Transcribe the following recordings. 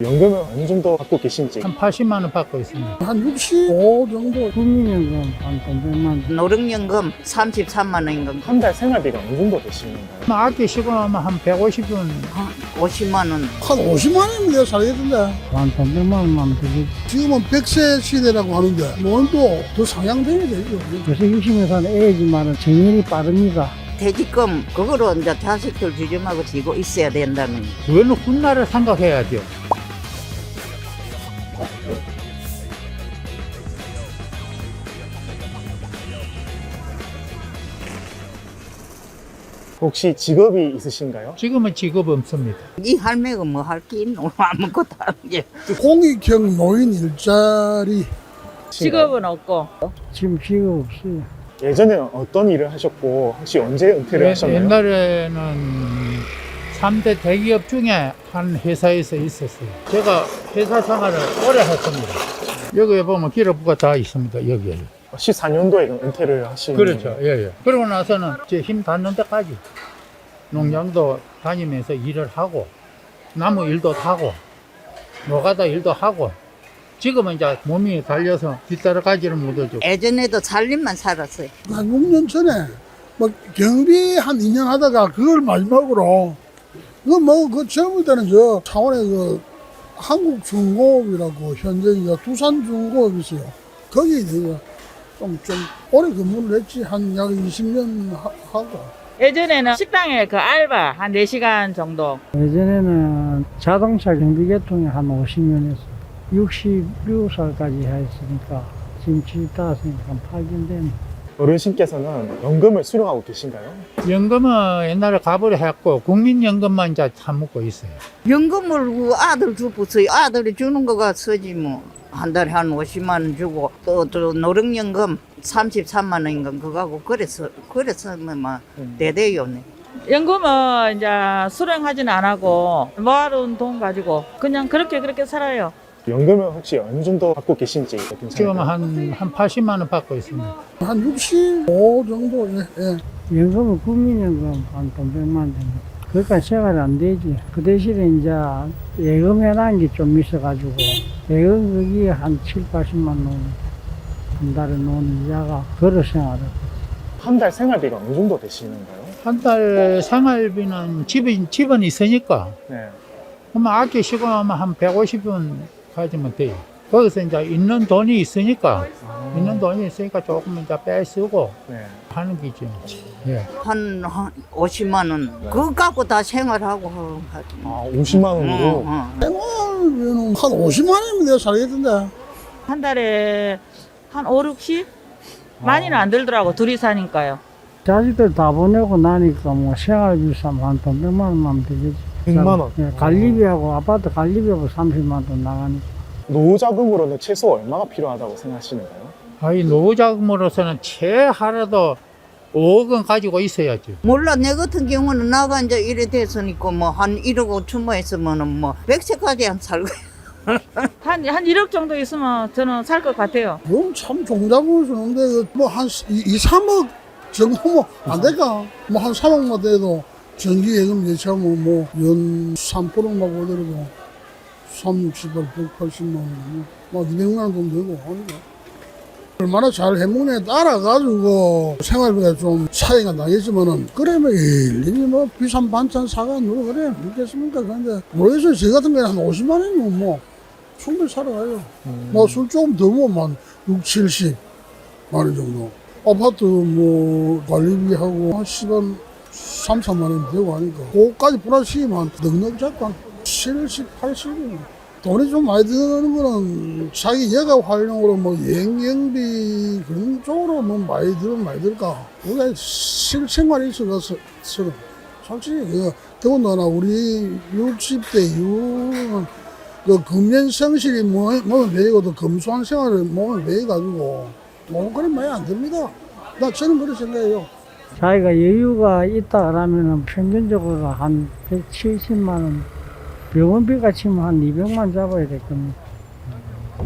연금은 어느 정도 받고 계신지. 한 80만 원 받고 있습니다. 한 65 정도. 국민연금 한 300만 원. 노령연금 33만 원인가 한 달 생활비가 어느 정도 되시는 건가요? 뭐 아끼시고 나면 한 150원. 50만 원. 한 50만 원이면 내가 살겠던데. 한 300만 원만 되겠지. 지금은 100세 시대라고 하는데 뭔또 더 상향돼야 되죠. 요새 60에 사는 애지만은 정년이 빠릅니다. 퇴직금 그거로 이제 자식들 주점하고 지고 있어야 된다는. 그거는 훗날을 생각해야죠. 혹시 직업이 있으신가요? 지금은 직업 없습니다. 이 할매가 뭐 할 게 있노? 아무것도 안 게. 공익형 노인 일자리. 직업은 없고 지금 직업 없어요. 예전에는 어떤 일을 하셨고 혹시 언제 은퇴를 하셨나요? 옛날에는 3대 대기업 중에 한 회사에서 있었어요. 제가 회사 생활을 오래 했습니다. 여기에 보면 기록부가 다 있습니다. 여기에. 14년도에 은퇴를 하신 그렇죠. 예, 예. 그러고 나서는 제 힘 닿는 데까지 농장도 다니면서 일을 하고 나무 일도 하고 노가다 일도 하고 지금은 이제 몸이 달려서 뒤따라가지를 못하죠. 예전에도 살림만 살았어요. 한 6년 전에 뭐 경비 한 2년 하다가 그걸 마지막으로 그 젊을 때는 저 창원에 그 한국중공업이라고 현재 이제 두산중공업이 있어요. 거기 내가 좀 오래 근무를 했지. 한 약 20년 하고. 예전에는 식당에 그 알바 한 4시간 정도. 예전에는 자동차 경비계통에 한 50년 했어요. 67살까지 했으니까 지금 75세니까 한 8년 됐네. 어르신께서는 연금을 수령하고 계신가요? 연금은 옛날에 가불을 했고 국민연금만 이제 타먹고 있어요. 연금을 그 아들 주고서 아들이 주는 거가 쓰지 뭐. 한 달에 한 50만 원 주고 또 노령연금 33만 원인가 그거하고 그래서 막 대대요네. 연금은 이제 수령하지는 안 하고 모아둔 돈 가지고 그냥 그렇게 살아요. 연금은 혹시 어느 정도 받고 계신지 지금 괜찮을까요? 한 80만 원 받고 있습니다. 한 65 정도. 예. 연금은 국민연금 한 300만 원 됩니다. 그러니까 생활이 안 되지. 그 대신에 이제 예금해놓은 게 좀 있어가지고 예금 그게 한 7, 80만 원 한 달에 놓는 이자가 그런 생활을. 한 달 생활비가 어느 정도 되시는가요? 한 달 생활비는 집은 있으니까 네. 그러면 아끼시고 나면 한 150원 가지면 돼요. 거기서 이제 있는 돈이 있으니까 조금 이제 빼쓰고 네. 하는 게죠. 예. 한 50만 원. 그거 갖고 다 생활하고 하지 뭐. 50만 원으로? 생활비는 한 50만 원이면 내가 살겠던데. 한 달에 한 5, 60? 많이는 안 들더라고 둘이 사니까요. 자식들 다 보내고 나니까 뭐 생활비 삼 한 100만 원만 되겠지. 100만 원? 예, 관리비하고 아파트 관리비하고 30만 원 나가니까. 노후자금으로는 최소 얼마가 필요하다고 생각하시는가요? 아이 노후자금으로서는 최하라도 5억은 가지고 있어야죠. 몰라 내 같은 경우는 나가 이제 이래 됐으니까 뭐 한 1억 5천만 있으면은 뭐 100세까지 한 살고. 한 1억 정도 있으면 저는 살 것 같아요. 그럼 참 종잡을 수 없는데 뭐 한 2, 3억 정도면 안 될까? 뭐 한 3억만 돼도 전기예금 예치하면 뭐연 3%만 보더라도 3, 60억, 180만 원, 뭐 200만 원 정도 되고 하니까. 얼마나 잘 해먹냐에 따라가지고 생활비가 좀 차이가 나겠지만은, 그러면 일일이 뭐 비싼 반찬 사가 누가 그래, 믿겠습니까? 그런데 모르겠어요. 저 같은 경우는 한 50만 원이면 뭐 충분히 살아가요. 뭐 술 조금 더 먹으면 6, 70만 원 정도. 아파트 뭐 관리비하고 한 10원, 3, 4만 원 되고 하니까 그거까지 플러스면 넉넉 잡고 한 70, 80이면 돈이 좀 많이 드는 거는 자기 여가 활용으로 뭐 여행비 그런 쪽으로 뭐 많이 들까. 우리가 실생활이 있어서 솔직히 더군다나 우리 60대 이후는 그 금년성실이 몸에 배이고도 검소한 생활을 몸에 배이가지고 뭐 그런 많이 안 듭니다. 저는 그렇게 생각해요. 자기가 여유가 있다 그러면은 평균적으로 한 170만 원, 병원비가 치면 한 200만 원 잡아야 될 겁니다.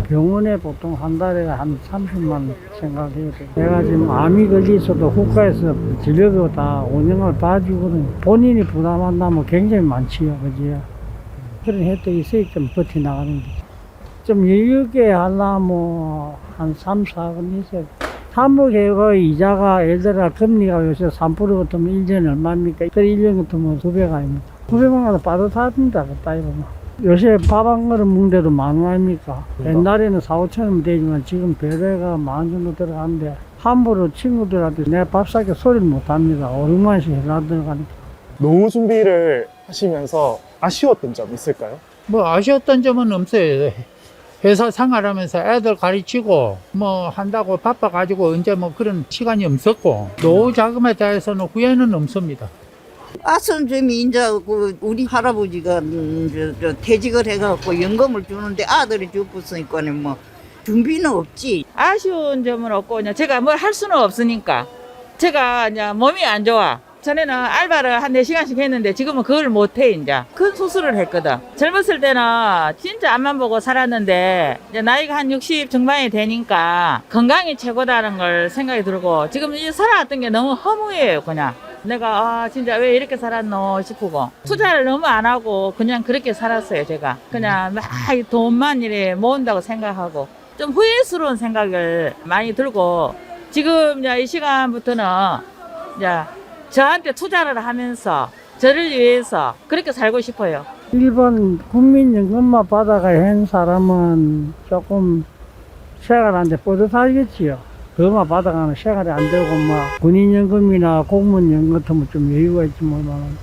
병원에 보통 한 달에 한 30만 원 생각해야 돼. 내가 지금 암이 걸려 있어도 국가에서 진료비 다 운영을 다 주거든요. 본인이 부담한다면 굉장히 많지요, 그지요? 그런 혜택이 있어야 좀 버텨나가는 거죠. 좀 여유 있게 하려면 한 3, 4건 있어야 돼. 사무개가 이자가 예를 들어 금리가 요새 3% 같으면 1년에 얼마입니까? 그 1년 같으면 2배가 아닙니다. 900만 원 빠듯합니다. 그 따위 보면. 요새 밥 한 그릇 먹는데도 10,000원 아닙니까? 옛날에는 4, 5천 원 되지만 지금 배배가 10,000원 정도 들어가는데 함부로 친구들한테 내 밥 사게 소리를 못 합니다. 5, 6만원씩 해놔 들어가니까. 노후 준비를 하시면서 아쉬웠던 점 있을까요? 뭐 아쉬웠던 점은 없어요. 회사 생활하면서 애들 가르치고 뭐 한다고 바빠가지고 언제 뭐 그런 시간이 없었고 노후 자금에 대해서는 후회는 없습니다. 아선점이 이제 그 우리 할아버지가 퇴직을 해갖고 연금을 주는데 아들이 죽었으니까는 뭐 준비는 없지. 아쉬운 점은 없고 그냥 제가 뭘 할 수는 없으니까 제가 이제 몸이 안 좋아. 전에는 알바를 한 4시간씩 했는데 지금은 그걸 못해 이제. 큰 수술을 했거든. 젊었을 때는 진짜 앞만 보고 살았는데 이제 나이가 한 60 중반이 되니까 건강이 최고다는 걸 생각이 들고 지금 이 살아왔던 게 너무 허무해요 그냥. 내가 진짜 왜 이렇게 살았노 싶고 투자를 너무 안 하고 그냥 그렇게 살았어요 제가. 그냥 막 돈만 이래 모은다고 생각하고 좀 후회스러운 생각을 많이 들고 지금 이제 이 시간부터는 이제 저한테 투자를 하면서 저를 위해서 그렇게 살고 싶어요. 일반 국민연금만 받아가 한 사람은 조금 생활하는데 뿌듯하겠지요. 그것만 받아가는 생활이 안 되고, 군인연금이나 공무원연금 같으면 좀 여유가 있지, 뭐만.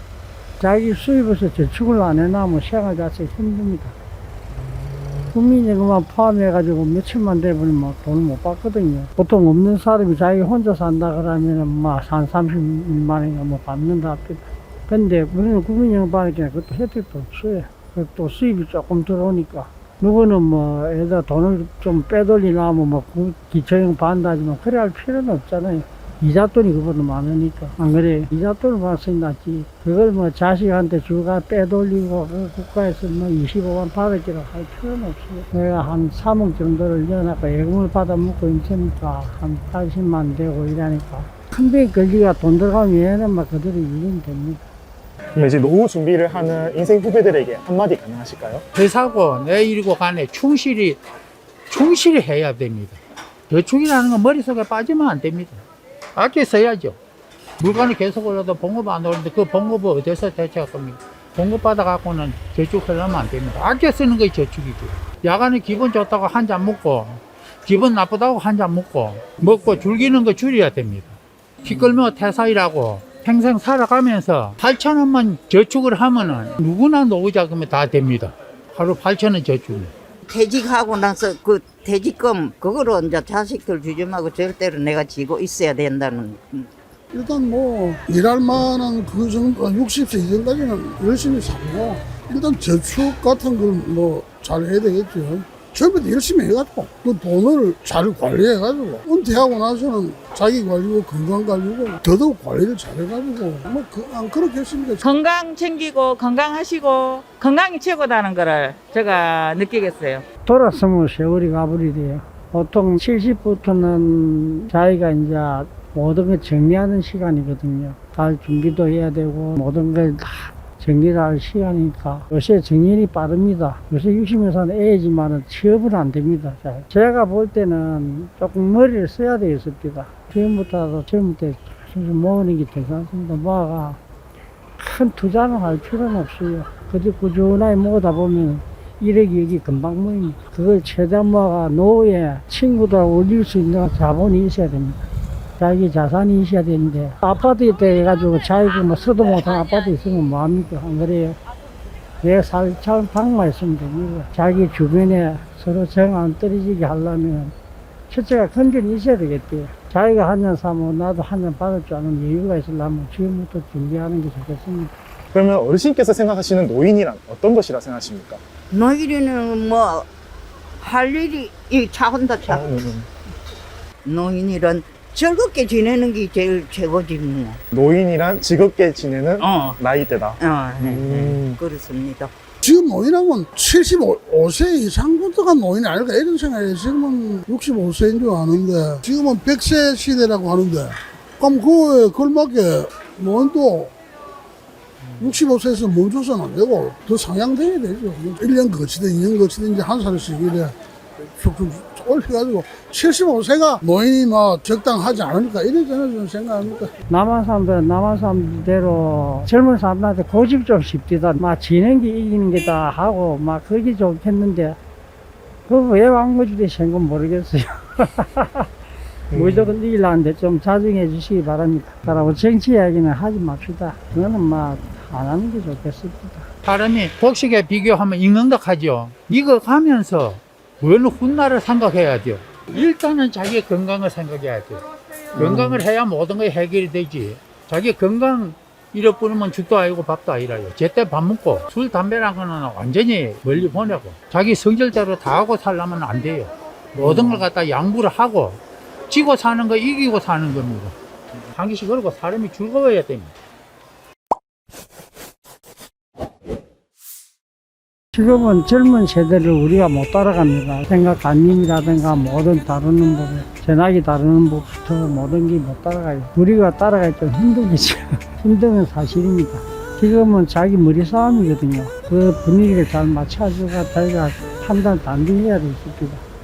자기 수입에서 저축을 안 해놔면 생활 자체가 힘듭니다. 국민연금만 포함해가지고 몇천만 돼버리면 돈을 못 받거든요. 보통 없는 사람이 자기 혼자 산다 그러면은 한 30만 원인가 받는다 합니다. 근데 우리는 국민연금 받으니까 그것도 혜택도 없어요. 또 수입이 조금 들어오니까. 누구는 예를 들어 돈을 좀 빼돌리려면 기초연금 받는다지만 그래 할 필요는 없잖아요. 이자 돈이 그보다 많으니까. 안 그래? 이자 돈을 받으니 낫지. 그걸 자식한테 주가 빼돌리고 국가에서 25만 받을지라고 할 필요는 없어요. 내가 한 3억 정도를 넣어놨고 예금을 받아 먹고 있으니까 한 80만 되고 이러니까. 큰 병이 걸리가 돈 들어가면 얘는 그대로 유지는 됩니다. 그럼 이제 노후 준비를 하는 인생 후배들에게 한마디 가능하실까요? 회사고 내 일이고 간에 충실히 해야 됩니다. 저축이라는 건 머릿속에 빠지면 안 됩니다. 아껴 써야죠. 물건이 계속 올라도 봉급 안 오르는데 그 봉급을 어디서 대체할 겁니까? 봉급 받아갖고는 저축하려면 안 됩니다. 아껴 쓰는 게 저축이고. 야간에 기분 좋다고 한 잔 먹고 기분 나쁘다고 한 잔 먹고 즐기는 거 줄여야 됩니다. 시끌며 퇴사이라고 평생 살아가면서 8,000원만 저축을 하면은 누구나 노후 자금이 다 됩니다. 하루 8,000원 저축이. 퇴직하고 나서 그 퇴직금 그거로 이제 자식들 주지 말고 절대로 내가 지고 있어야 된다는. 일단 일할 만한 그 정도 60세 이전까지는 열심히 살고 일단 저축 같은 걸 잘 해야 되겠죠. 처음부터 열심히 해가지고 그 돈을 잘 관리해가지고 은퇴하고 나서는 자기 관리고 건강 관리고 더더욱 관리를 잘 해가지고 그렇게 했습니다. 건강 챙기고 건강하시고 건강이 최고다는 거를 제가 느끼겠어요. 돌았으면 세월이 가버리대요. 보통 70부터는 자기가 이제 모든 걸 정리하는 시간이거든요. 잘 준비도 해야 되고 모든 걸 다 정리를 할 시간이니까 요새 정년이 빠릅니다. 요새 60년사는 애지만은 취업은 안 됩니다. 제가 볼 때는 조금 머리를 써야 되겠습니다. 지금부터 젊을 때 모으는 게 괜찮습니다. 모아가 큰 투자는 할 필요는 없어요. 그저 꾸준하게 모으다 보면 1억, 2억이 금방 모입니다. 그걸 최대한 모아가 노후에 친구들하고 올릴 수 있는 자본이 있어야 됩니다. 자기 자산이 있어야 되는데 아파트 있다 해가지고 자기가 쓰도 못한 아파트 있으면 뭐합니까? 안 그래요? 내 살처럼 방만 있으면 됩니다. 자기 주변에 서로 정 안 떨어지게 하려면 첫째가 건전이 있어야 되겠대요. 자기가 한 잔 사면 나도 한 잔 받을 줄 아는 여유가 있으려면 지금부터 준비하는 게 좋겠습니다. 그러면 어르신께서 생각하시는 노인이란 어떤 것이라 생각하십니까? 노인은 할 일이 차온다. 노인이란 즐겁게 지내는 게 제일 최고지 노인이란 즐겁게 지내는 나이대다. 네. 그렇습니다. 지금 노인하면 75세 이상부터가 노인이 아닐까 이런 생각이 지금은 65세인 줄 아는데 지금은 100세 시대라고 하는데 그럼 그거에 걸맞게 노인도 65세에서 멈춰서는 안 되고 더 상향돼야 되죠. 1년 거치든 2년 거치든 이제 한 살씩 이래 쭉쭉 올려가지고 75세가 노인이 뭐 적당하지 않으니까 이래저래 저는 생각합니다. 남한 사람들대로 젊은 사람들한테 고집 좀 쉽디다. 막 지는 게 이기는 게다 하고 막 그게 좋겠는데 그거 왜 왕거지대 생건 모르겠어요. 무조건 이기려는데 좀 자중해 주시기 바랍니다. 그러고 정치 이야기는 하지 맙시다. 그거는 막 안 하는 게 좋겠습니다. 사람이 독식에 비교하면 익는덕하죠. 이거 가면서 어느 훗날을 생각해야죠. 일단은 자기 건강을 생각해야 돼요. 건강을 해야 모든 게 해결이 되지. 자기 건강 잃어버리면 죽도 아니고 밥도 아니라요. 제때 밥 먹고 술, 담배라는 거는 완전히 멀리 보내고 자기 성질대로 다 하고 살려면 안 돼요. 모든 걸 갖다 양보를 하고 지고 사는 거 이기고 사는 겁니다. 한 개씩 그러고 사람이 즐거워야 됩니다. 지금은 젊은 세대를 우리가 못 따라갑니다. 생각관념이라든가 모든 다루는 법, 전화기 다루는 법부터 모든 게 못 따라가요. 우리가 따라가기 좀 힘들겠죠. 힘든 사실입니다. 지금은 자기 머리 싸움이거든요. 그 분위기를 잘 맞춰주고 저희가 판단 단디해야 되겠습니다.